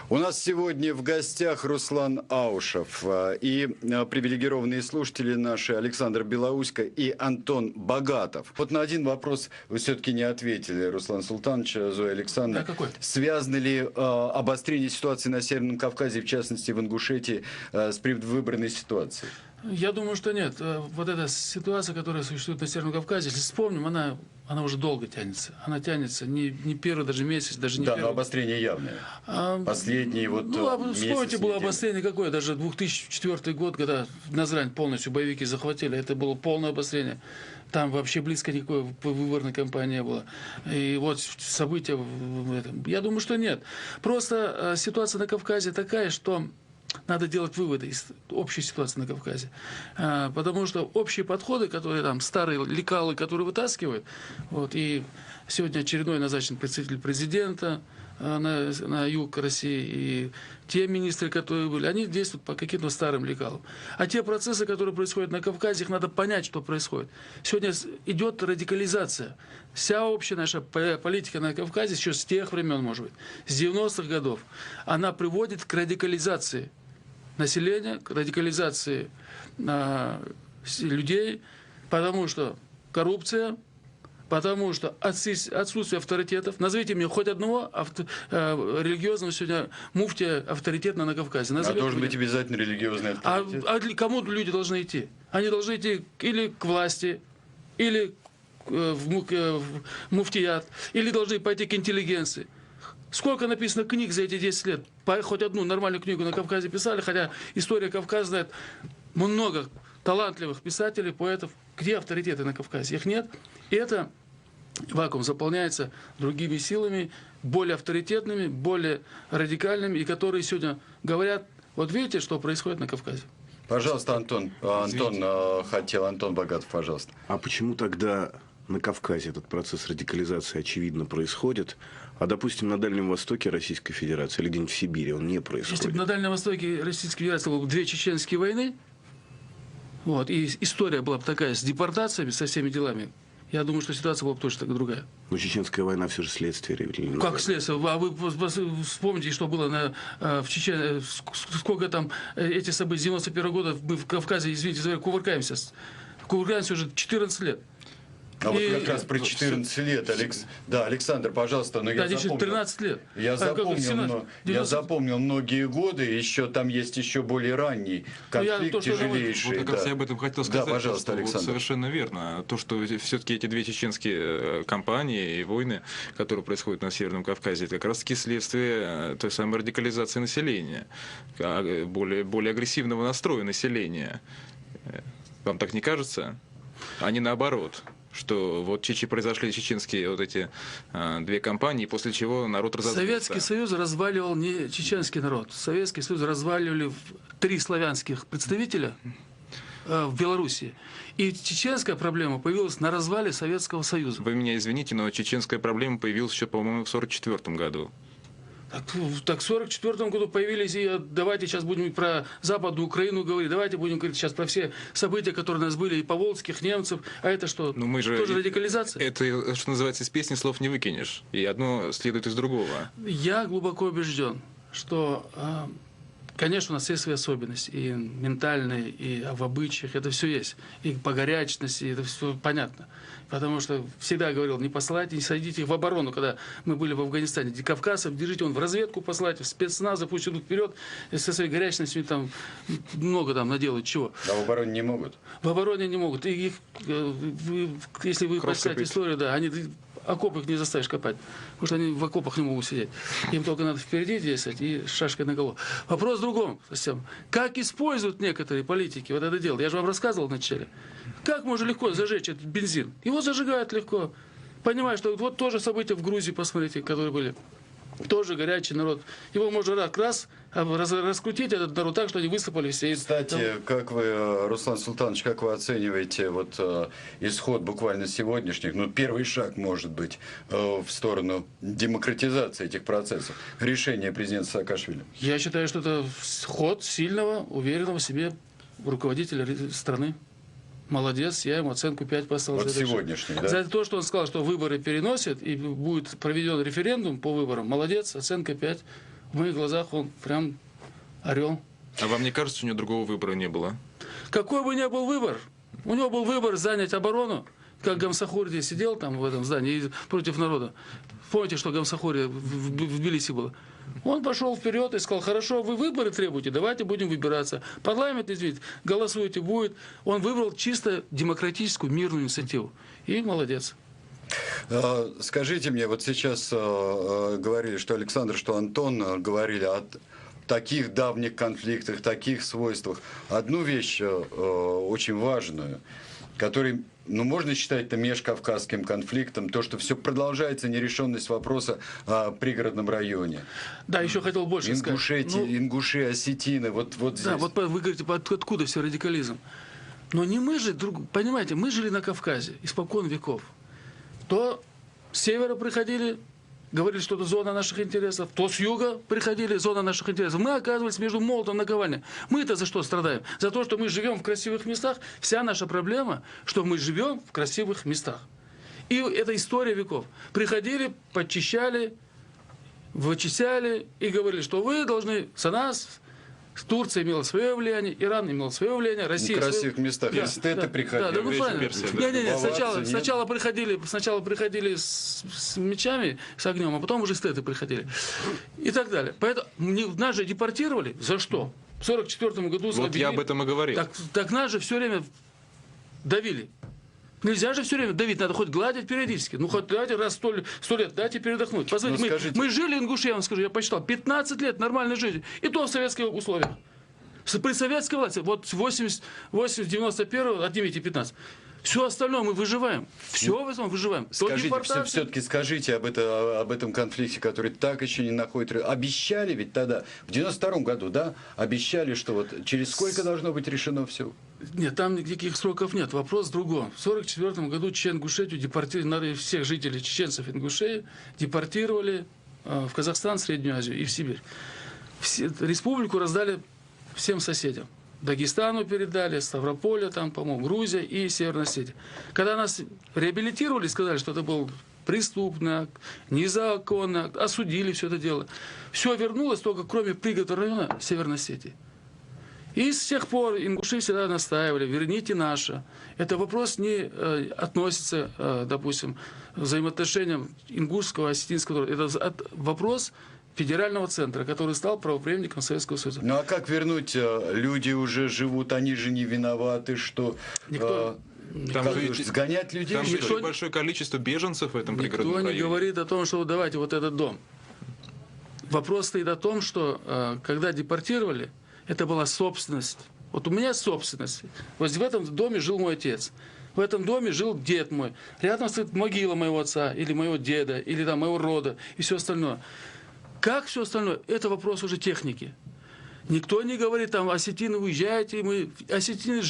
У нас сегодня в гостях Руслан Аушев и привилегированные слушатели наши Александр Белоусько и Антон Богатов. Вот на один вопрос вы все-таки не ответили, Руслан Султанович, Зоя Александровна. Да, какой? Связано ли обострение ситуации на Северном Кавказе, в частности в Ингушетии, с предвыборной ситуацией? Я думаю, что нет. Вот эта ситуация, которая существует на Северном Кавказе, если вспомним, она уже долго тянется. Она тянется не первый даже месяц, даже не да, первый. но обострение явное. Последние вот вспомните, было обострение какое? Даже 2004 год, когда Назрань полностью боевики захватили, это было полное обострение. Там вообще близко никакой выборной кампании не было. И вот события в этом. Я думаю, что нет. Просто ситуация на Кавказе такая, что надо делать выводы из общей ситуации на Кавказе. Потому что общие подходы, которые там, старые лекалы, которые вытаскивают, вот, и сегодня очередной назначен представитель президента на юг России, и те министры, которые были, они действуют по каким-то старым лекалам. А те процессы, которые происходят на Кавказе, их надо понять, что происходит. Сегодня идет радикализация. Вся общая наша политика на Кавказе, еще с тех времен, может быть, с 90-х годов, она приводит к радикализации населения, к радикализации людей, потому что коррупция, потому что отсутствие авторитетов. Назовите мне хоть одного религиозного сегодня муфтия авторитетно на Кавказе. Назовите должен меня. Быть обязательно религиозный авторитет? Кому люди должны идти? Они должны идти или к власти, или в муфтият, или должны пойти к интеллигенции. Сколько написано книг за эти 10 лет? Хоть одну нормальную книгу на Кавказе писали, хотя история Кавказа знает много талантливых писателей, поэтов. Где авторитеты на Кавказе? Их нет. И это вакуум заполняется другими силами, более авторитетными, более радикальными, и которые сегодня говорят, вот видите, что происходит на Кавказе. Пожалуйста, Антон. Антон Богатов, пожалуйста. А почему тогда на Кавказе этот процесс радикализации очевидно происходит, а, допустим, на Дальнем Востоке Российской Федерации или где-нибудь в Сибири он не происходит? Если бы на Дальнем Востоке Российской Федерации было бы 2 чеченские войны, вот, и история была бы такая с депортациями, со всеми делами, я думаю, что ситуация была бы точно другая. Но чеченская война все же следствие. Как следствие? А вы вспомните, что было в Чечне, сколько там эти события, с 91 года мы в Кавказе, извините, кувыркаемся уже 14 лет. А вот как раз про 14 лет, Александр, пожалуйста, но я запомнил. 13 лет. Я запомнил многие годы, еще там есть еще более ранний конфликт, тяжелейший. Вот как раз я об этом хотел сказать, да, пожалуйста, что вот совершенно верно. То, что все-таки эти 2 чеченские кампании и войны, которые происходят на Северном Кавказе, это как раз-таки следствие той самой радикализации населения, более агрессивного настроя населения. Вам так не кажется? А не наоборот. Что вот произошли чеченские вот эти 2 кампании, после чего народ разозлился. Советский Союз разваливал не чеченский народ. Советский Союз разваливали 3 славянских представителя в Белоруссии. И чеченская проблема появилась на развале Советского Союза. Вы меня извините, но чеченская проблема появилась еще, по-моему, в 1944 году. Так в 1944 году появились, и давайте сейчас будем про Западную Украину говорить, давайте будем говорить сейчас про все события, которые у нас были, и поволжских немцев, а это что, тоже радикализация? Это, что называется, из песни слов не выкинешь, и одно следует из другого. Я глубоко убежден, что, конечно, у нас есть свои особенности, и ментальные, и в обычаях, это все есть, и по горячности, это все понятно. Потому что всегда говорил, не посылайте, не садите в оборону, когда мы были в Афганистане. Кавказцев держите, он в разведку посылайте, в спецназы, пусть идут вперед, со своей горячностью там много там наделают чего. А в обороне не могут? В обороне не могут. И их, если вы почитаете историю, да, они окопы их не заставишь копать, потому что они в окопах не могут сидеть. Им только надо впереди действовать и с шашкой наголо. Вопрос в другом совсем. Как используют некоторые политики вот это дело? Я же вам рассказывал вначале. Как можно легко зажечь этот бензин? Его зажигают легко. Понимаешь, что вот тоже события в Грузии, посмотрите, которые были. Тоже горячий народ. Его можно раскрутить, этот народ, так, что они высыпали все. Кстати, как вы, Руслан Султанович, как вы оцениваете вот исход буквально сегодняшних, первый шаг, может быть, в сторону демократизации этих процессов, решение президента Саакашвили? Я считаю, что это ход сильного, уверенного в себе руководителя страны. Молодец, я ему оценку 5 поставил. Вот сегодняшний, да? За то, что он сказал, что выборы переносят и будет проведен референдум по выборам. Молодец, оценка 5. в моих глазах он прям орел. А вам не кажется, у него другого выбора не было? Какой бы ни был выбор, у него был выбор занять оборону, как Гамсахурди сидел там в этом здании против народа. Помните, что Гамсахурди в Тбилиси было? Он пошел вперед и сказал: хорошо, вы выборы требуете, давайте будем выбираться. Парламент, извините, голосуйте, будет. Он выбрал чисто демократическую мирную инициативу. И молодец. Скажите мне, вот сейчас говорили, что Александр, что Антон говорили о таких давних конфликтах, таких свойствах. Одну вещь очень важную, которой, можно считать это межкавказским конфликтом, то, что все продолжается нерешенность вопроса о пригородном районе. Да, еще хотел больше сказать. Ингуши, осетины, вот здесь. Да, вот вы говорите, откуда все радикализм. Но не мы же, понимаете, мы жили на Кавказе испокон веков. То с севера приходили, говорили, что это зона наших интересов, то с юга приходили, зона наших интересов. Мы оказывались между молотом и наковальней. Мы-то за что страдаем? За то, что мы живем в красивых местах. Вся наша проблема, что мы живем в красивых местах. И это история веков. Приходили, подчищали, вычищали и говорили, что вы должны за нас... Турция имела свое влияние, Иран имел свое влияние, Россия... В красивых местах, да, эстеты приходили. Да, ну правильно. Нет, сначала приходили с мечами, с огнем, а потом уже эстеты приходили. И так далее. Поэтому нас же депортировали. За что? В 1944 году... Вот я об этом и говорил. Так нас же все время давили. Нельзя же все время давить, надо хоть гладить периодически. Ну, хоть давайте раз 100 лет, дайте передохнуть. Посмотрите, мы жили, ингуши, я вам скажу, я посчитал, 15 лет нормальной жизни. И то в советских условиях. При советской власти, вот с 91-го отнимите 15. Все остальное мы выживаем. Все в этом выживаем. Все-таки скажите об этом конфликте, который так еще не находит... Обещали ведь тогда, в 92-м году, да, обещали, что вот через сколько должно быть решено все? Нет, там никаких сроков нет. Вопрос в другом. В 1944 году Чечен-Ингушетию депортировали, всех жителей чеченцев Ингушетии депортировали в Казахстан, Среднюю Азию и в Сибирь. Республику раздали всем соседям. Дагестану передали, Ставрополя, там, по-моему, Грузия и Северная Осетия. Когда нас реабилитировали, сказали, что это был преступный акт, незаконный акт, осудили все это дело. Все вернулось, только кроме пригородного района Северной Осетии. И с тех пор ингуши всегда настаивали: верните наше. Это вопрос не относится, допустим, к взаимоотношениям ингушского и осетинского. Это вопрос федерального центра, который стал правопреемником Советского Союза. Ну а как вернуть? Люди уже живут, они же не виноваты, что... Никто... Сгонять людей? Там же еще большое количество беженцев в этом пригородном районе. Никто не говорит о том, что давайте вот этот дом. Вопрос стоит о том, что когда депортировали, это была собственность. Вот у меня собственность. Вот в этом доме жил мой отец. В этом доме жил дед мой. Рядом стоит могила моего отца, или моего деда, или там моего рода, и все остальное. Как все остальное? Это вопрос уже техники. Никто не говорит, там, осетины, уезжайте. Осетины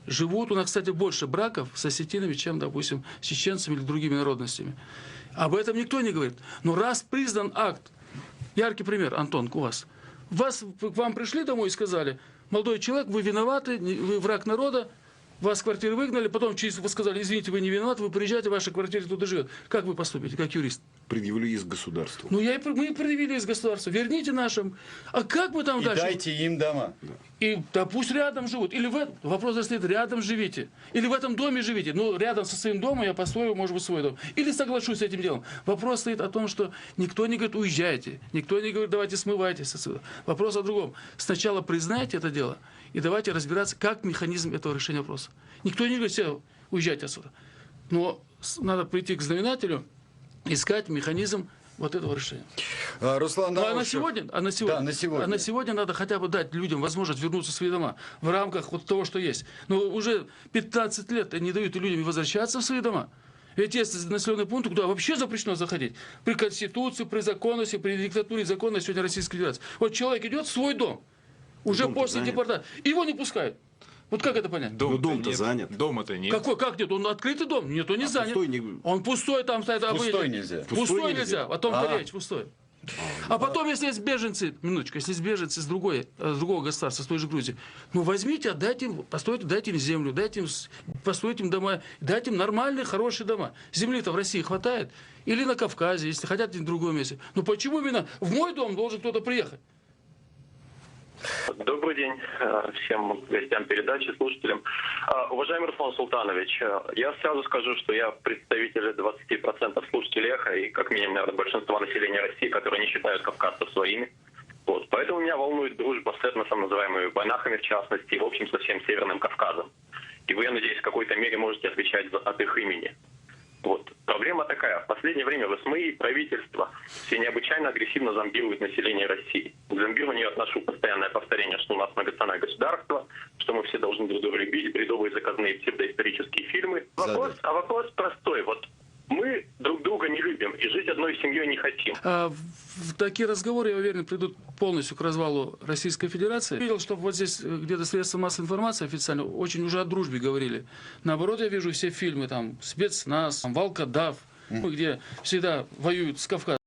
живут. У нас, кстати, больше браков с осетинами, чем, допустим, с чеченцами или другими народностями. Об этом никто не говорит. Но раз признан акт, яркий пример, Антон, у вас. К вам пришли домой и сказали: молодой человек, вы виноваты, вы враг народа, вас с квартиры выгнали, потом вы сказали: извините, вы не виноваты, вы приезжаете, ваша квартира туда живет. Как вы поступите, как юрист? Предъявлю иск государству. Ну, мы предъявили из государства. Верните нашим. А как мы там дальше? Дайте им дома. И да пусть рядом живут. Или вопрос стоит: рядом живите. Или в этом доме живите. Ну, рядом со своим домом я построю, может быть, свой дом. Или соглашусь с этим делом. Вопрос стоит о том, что никто не говорит: уезжайте. Никто не говорит: давайте смывайтесь отсюда. Вопрос о другом. Сначала признайте это дело и давайте разбираться, как механизм этого решения вопроса. Никто не говорит: все, уезжайте отсюда. Но надо прийти к знаменателю, искать механизм вот этого решения. Руслан Аушев... А на сегодня надо хотя бы дать людям возможность вернуться в свои дома в рамках вот того, что есть. Но уже 15 лет не дают людям возвращаться в свои дома. Ведь есть населенные пункты, куда вообще запрещено заходить. При Конституции, при законности, при диктатуре закона сегодня Российской Федерации. Вот человек идет в свой дом, уже после депортации, его не пускают. Вот как это понять? Дом-то занят. Дома-то нет. Как нет? Он открытый дом? Нет, он не занят. Он пустой, там стоит. Пустой нельзя. Пустой нельзя. О том-то речь, пустой. А потом, если есть беженцы, минуточку, если есть беженцы с другого государства, с той же Грузии, ну возьмите, отдайте им, постройте, дайте им землю, дайте им, постройте им дома, дайте им нормальные, хорошие дома. Земли-то в России хватает. Или на Кавказе, если хотят где-нибудь в другом месте. Но почему именно в мой дом должен кто-то приехать? Добрый день всем гостям передачи, слушателям. Уважаемый Руслан Султанович, я сразу скажу, что я представитель 20% слушателей «Эхо» и как минимум, наверное, большинства населения России, которые не считают кавказцев своими. Вот. Поэтому меня волнует дружба с этносом, называемыми банахами в частности, и в общем со всем Северным Кавказом. И вы, я надеюсь, в какой-то мере можете отвечать от их имени. Вот. Проблема такая. В последнее время ВСМИ и правительство все необычайно агрессивно зомбируют население России. К зомбированию отношу постоянное повторение, что у нас многонациональное государство, что мы все должны друг друга любить, бредовые заказные псевдоисторические фильмы. Вопрос простой. Вот мы друг друга не любим и жить одной семьей не хотим. Такие разговоры, я уверен, придут полностью к развалу Российской Федерации. Видел, что вот здесь где-то средства массовой информации официально очень уже о дружбе говорили. Наоборот, я вижу все фильмы, там, «Спецназ», там, «Волкодав», где всегда воюют с Кавказом.